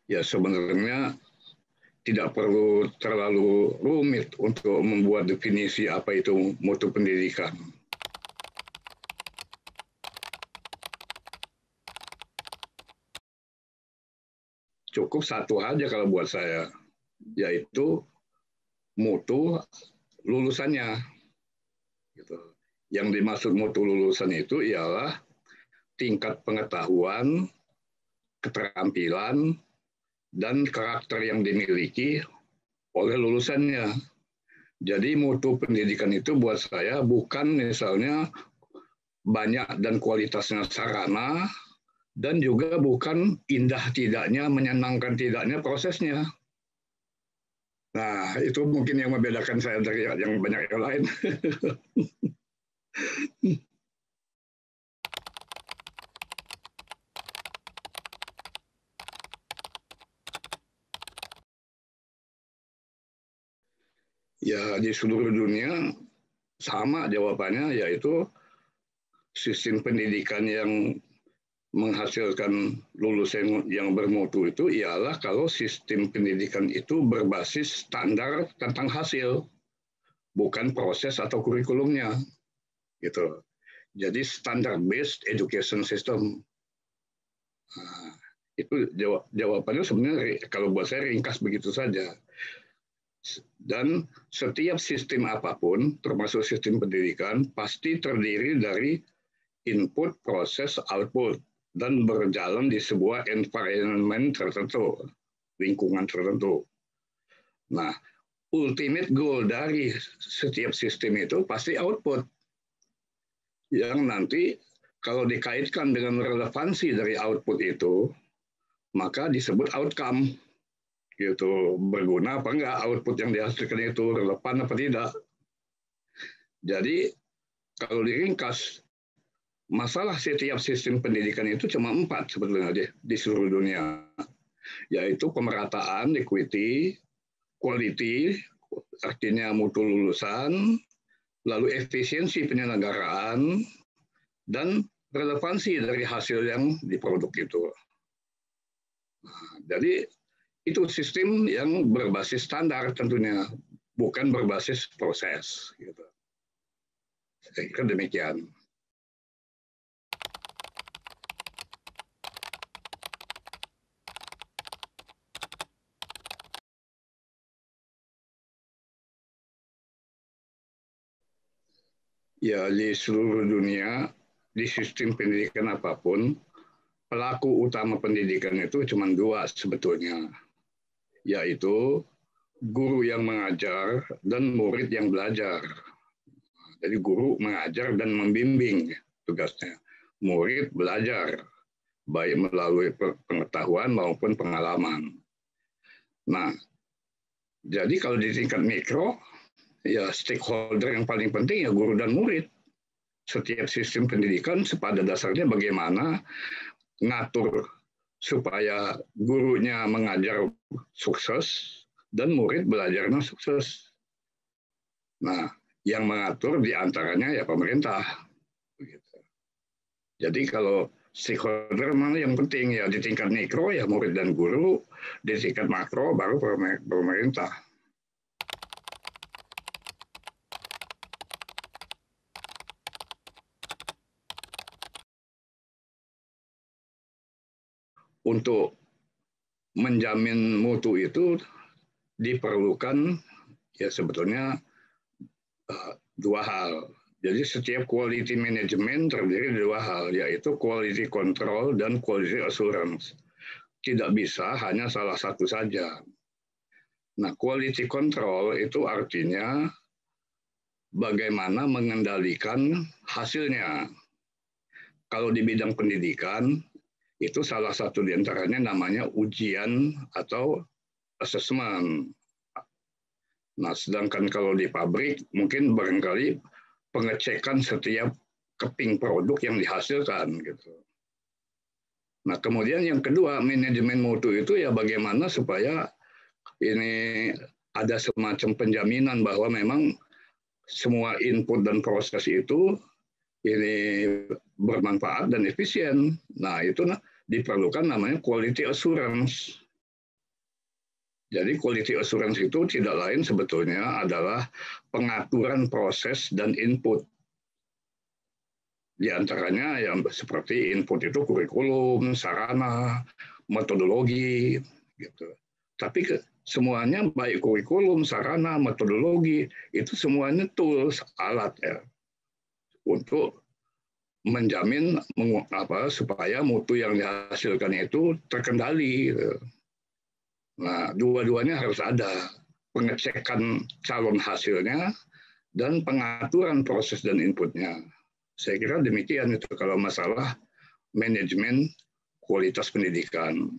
Ya sebenarnya tidak perlu terlalu rumit untuk membuat definisi apa itu mutu pendidikan. Cukup satu aja kalau buat saya, yaitu mutu lulusannya. Gitu. Yang dimaksud mutu lulusan itu ialah tingkat pengetahuan, keterampilan, dan karakter yang dimiliki oleh lulusannya. Jadi mutu pendidikan itu buat saya bukan misalnya banyak dan kualitasnya sarana, dan juga bukan indah tidaknya, menyenangkan tidaknya prosesnya. Nah, itu mungkin yang membedakan saya dari yang banyak yang lain. Ya, di seluruh dunia sama jawabannya, yaitu sistem pendidikan yang menghasilkan lulusan yang bermutu itu ialah kalau sistem pendidikan itu berbasis standar tentang hasil, bukan proses atau kurikulumnya, gitu. Jadi standard based education system. Nah, itu jawabannya sebenarnya kalau buat saya ringkas begitu saja. Dan setiap sistem apapun, termasuk sistem pendidikan, pasti terdiri dari input, proses, output, dan berjalan di sebuah environment tertentu, lingkungan tertentu. Nah, ultimate goal dari setiap sistem itu pasti output, yang nanti kalau dikaitkan dengan relevansi dari output itu, maka disebut outcome. Gitu, berguna apa enggak output yang dihasilkan itu, relevan apa tidak. Jadi kalau diringkas, masalah setiap sistem pendidikan itu cuma 4 sebetulnya di seluruh dunia, yaitu pemerataan, equity, quality, artinya mutu lulusan, lalu efisiensi penyelenggaraan, dan relevansi dari hasil yang diproduk itu. Nah, jadi itu sistem yang berbasis standar tentunya, bukan berbasis proses. Gitu. Saya kira demikian. Ya, di seluruh dunia, di sistem pendidikan apapun, pelaku utama pendidikan itu cuma 2 sebetulnya, yaitu guru yang mengajar dan murid yang belajar. Jadi guru mengajar dan membimbing tugasnya. Murid belajar, baik melalui pengetahuan maupun pengalaman. Nah, jadi kalau di tingkat mikro, ya stakeholder yang paling penting ya guru dan murid. Setiap sistem pendidikan pada dasarnya bagaimana ngatur supaya gurunya mengajar sukses dan murid belajarnya sukses. Nah, yang mengatur diantaranya ya pemerintah. Jadi kalau stakeholder mana yang penting ya di tingkat mikro ya murid dan guru, di tingkat makro baru pemerintah. Untuk menjamin mutu itu diperlukan ya sebetulnya 2 hal. Jadi setiap quality management terdiri dari 2 hal, yaitu quality control dan quality assurance. Tidak bisa hanya salah satu saja. Nah, quality control itu artinya bagaimana mengendalikan hasilnya. Kalau di bidang pendidikan, itu salah satu diantaranya namanya ujian atau assessment. Nah, sedangkan kalau di pabrik, mungkin barangkali pengecekan setiap keping produk yang dihasilkan. Gitu. Nah, kemudian yang kedua, manajemen mutu itu ya bagaimana supaya ini ada semacam penjaminan bahwa memang semua input dan proses itu ini bermanfaat dan efisien. Nah, itu diperlukan namanya quality assurance. Jadi quality assurance itu tidak lain sebetulnya adalah pengaturan proses dan input. Di antaranya yang seperti input itu kurikulum, sarana, metodologi, gitu. Tapi semuanya baik kurikulum, sarana, metodologi itu semuanya tools, alat ya untuk menjamin supaya mutu yang dihasilkan itu terkendali. Gitu. Nah, dua-duanya harus ada pengecekan calon hasilnya dan pengaturan proses dan inputnya. Saya kira demikian itu kalau masalah manajemen kualitas pendidikan.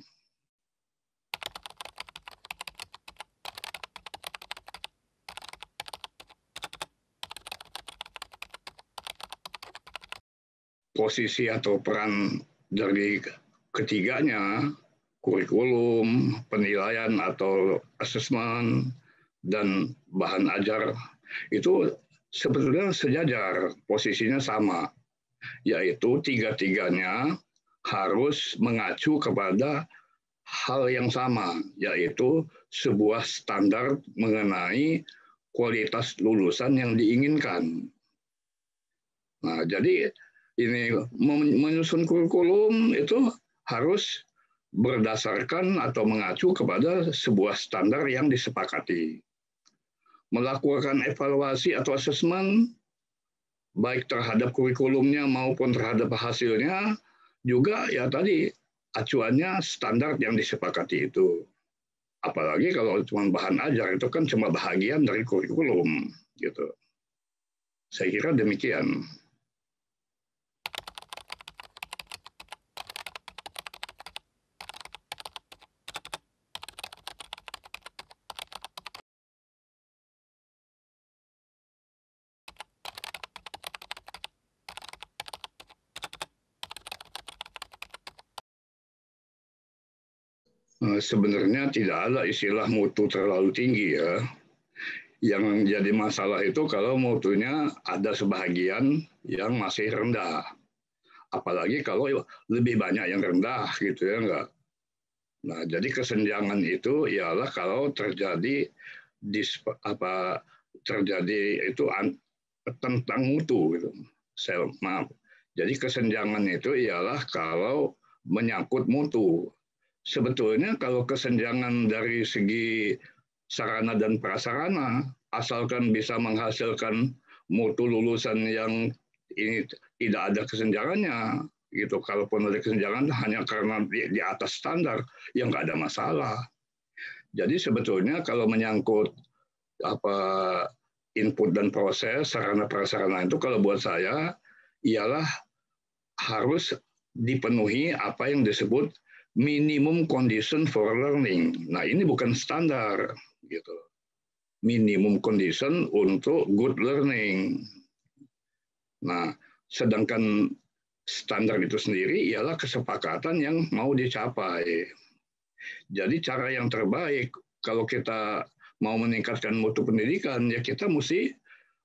Posisi atau peran dari ketiganya, kurikulum, penilaian atau asesmen, dan bahan ajar, itu sebetulnya sejajar, posisinya sama, yaitu tiga-tiganya harus mengacu kepada hal yang sama, yaitu sebuah standar mengenai kualitas lulusan yang diinginkan. Nah, jadi ini menyusun kurikulum itu harus berdasarkan atau mengacu kepada sebuah standar yang disepakati. Melakukan evaluasi atau asesmen baik terhadap kurikulumnya maupun terhadap hasilnya juga ya tadi acuannya standar yang disepakati itu. Apalagi kalau cuma bahan ajar itu kan cuma bahagian dari kurikulum gitu. Saya kira demikian. Sebenarnya tidak ada istilah mutu terlalu tinggi ya. Yang jadi masalah itu kalau mutunya ada sebahagian yang masih rendah. Apalagi kalau lebih banyak yang rendah gitu ya enggak. Nah, jadi kesenjangan itu ialah kalau terjadi terjadi itu tentang mutu gitu. Maaf. Jadi kesenjangan itu ialah kalau menyangkut mutu. Sebetulnya kalau kesenjangan dari segi sarana dan prasarana, asalkan bisa menghasilkan mutu lulusan yang ini tidak ada kesenjangannya, gitu. Kalaupun ada kesenjangan hanya karena di atas standar, yang nggak ada masalah. Jadi sebetulnya kalau menyangkut input dan proses sarana prasarana itu kalau buat saya ialah harus dipenuhi apa yang disebut minimum condition for learning. Nah, ini bukan standar gitu. Minimum condition untuk good learning. Nah, sedangkan standar itu sendiri ialah kesepakatan yang mau dicapai. Jadi cara yang terbaik kalau kita mau meningkatkan mutu pendidikan ya kita mesti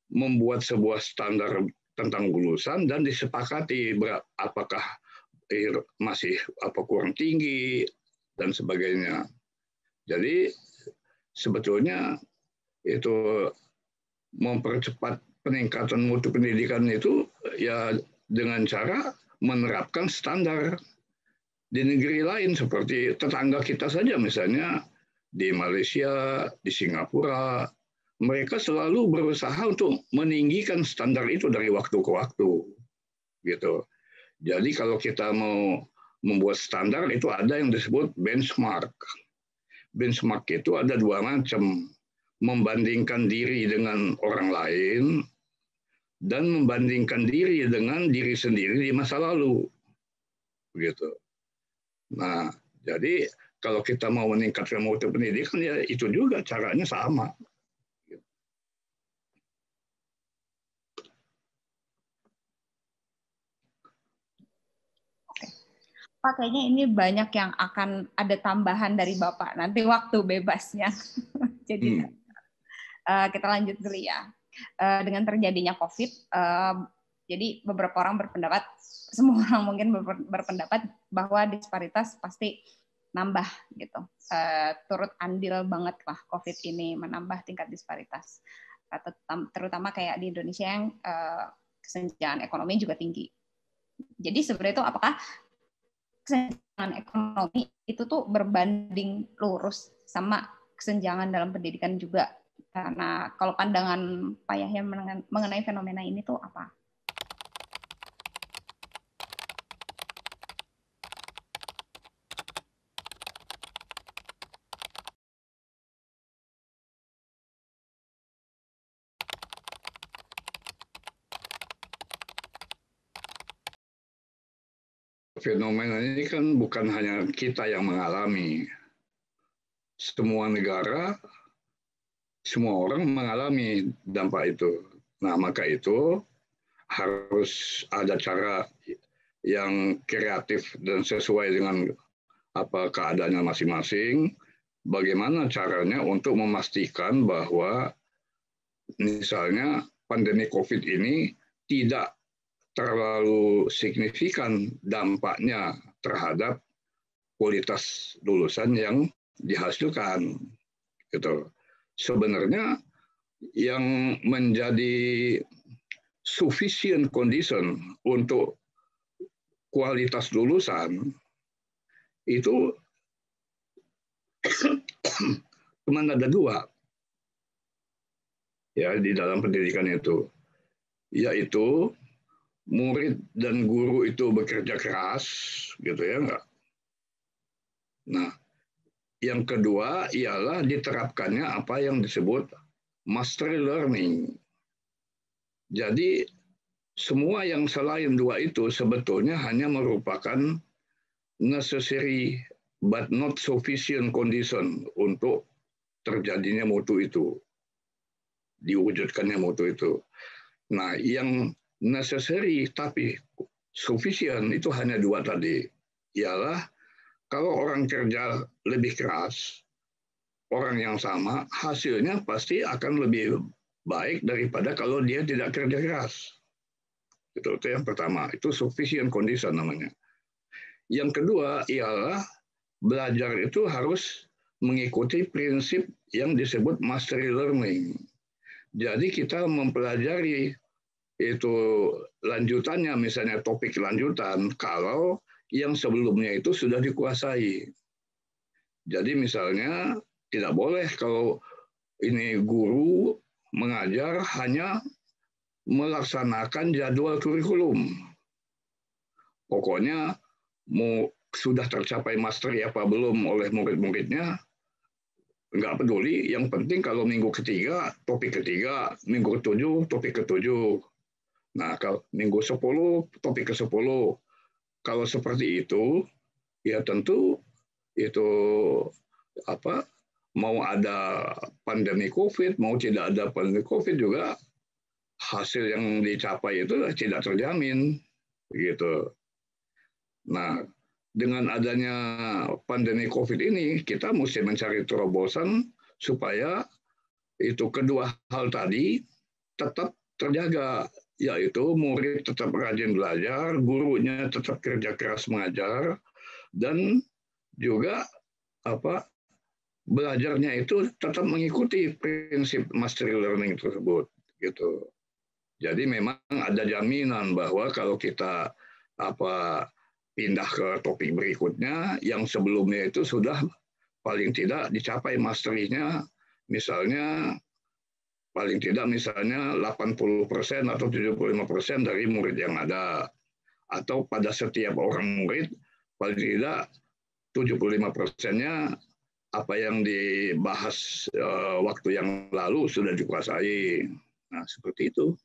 membuat sebuah standar tentang lulusan dan disepakati apakah masih kurang tinggi dan sebagainya. Jadi sebetulnya itu mempercepat peningkatan mutu pendidikan itu ya dengan cara menerapkan standar di negeri lain seperti tetangga kita saja misalnya di Malaysia, di Singapura, mereka selalu berusaha untuk meninggikan standar itu dari waktu ke waktu, gitu. Jadi kalau kita mau membuat standar itu ada yang disebut benchmark. Benchmark itu ada dua macam, membandingkan diri dengan orang lain dan membandingkan diri dengan diri sendiri di masa lalu, begitu. Nah, jadi kalau kita mau meningkatkan mutu pendidikan ya itu juga caranya sama. Pak, kayaknya ini banyak yang akan ada tambahan dari Bapak nanti waktu bebasnya. Jadi kita lanjut dulu ya. Dengan terjadinya COVID, jadi beberapa orang berpendapat, semua orang mungkin berpendapat bahwa disparitas pasti nambah gitu. Turut andil banget lah COVID ini menambah tingkat disparitas. Terutama kayak di Indonesia yang kesenjangan ekonomi juga tinggi. Jadi sebenarnya itu apakah kesenjangan ekonomi itu tuh berbanding lurus sama kesenjangan dalam pendidikan juga? Karena kalau pandangan Pak Yahya mengenai fenomena ini tuh apa? Fenomena ini kan bukan hanya kita yang mengalami. Semua negara, semua orang mengalami dampak itu. Nah, maka itu harus ada cara yang kreatif dan sesuai dengan apa keadaannya masing-masing. Bagaimana caranya untuk memastikan bahwa misalnya pandemi COVID ini tidak terlalu signifikan dampaknya terhadap kualitas lulusan yang dihasilkan. Gitu. Sebenarnya yang menjadi sufficient condition untuk kualitas lulusan itu cuma ada dua ya di dalam pendidikan itu, yaitu murid dan guru itu bekerja keras, gitu ya enggak. Nah, yang kedua ialah diterapkannya apa yang disebut mastery learning. Jadi semua yang selain dua itu sebetulnya hanya merupakan necessary but not sufficient condition untuk terjadinya mutu itu, diwujudkannya mutu itu. Nah, yang necessary tapi sufficient itu hanya dua tadi. Ialah kalau orang kerja lebih keras, orang yang sama, hasilnya pasti akan lebih baik daripada kalau dia tidak kerja keras. Itu yang pertama, itu sufficient condition namanya. Yang kedua ialah belajar itu harus mengikuti prinsip yang disebut mastery learning. Jadi kita mempelajari itu lanjutannya, misalnya topik lanjutan, kalau yang sebelumnya itu sudah dikuasai. Jadi misalnya tidak boleh kalau ini guru mengajar hanya melaksanakan jadwal kurikulum. Pokoknya mau sudah tercapai mastery apa belum oleh murid-muridnya, nggak peduli. Yang penting kalau minggu ketiga, topik ketiga, minggu ketujuh, topik ketujuh. Nah, kalau minggu 10, topik ke-10. Kalau seperti itu, ya tentu itu apa, mau ada pandemi COVID, mau tidak ada pandemi COVID juga, hasil yang dicapai itu tidak terjamin. Begitu. Nah, dengan adanya pandemi COVID ini, kita mesti mencari terobosan supaya itu kedua hal tadi tetap terjaga, yaitu murid tetap rajin belajar, gurunya tetap kerja keras mengajar, dan juga belajarnya itu tetap mengikuti prinsip mastery learning tersebut, gitu. Jadi memang ada jaminan bahwa kalau kita pindah ke topik berikutnya, yang sebelumnya itu sudah paling tidak dicapai mastery-nya, misalnya paling tidak misalnya 80% atau 75% dari murid yang ada. Atau pada setiap orang murid, paling tidak 75%-nya apa yang dibahas waktu yang lalu sudah dikuasai. Nah, seperti itu.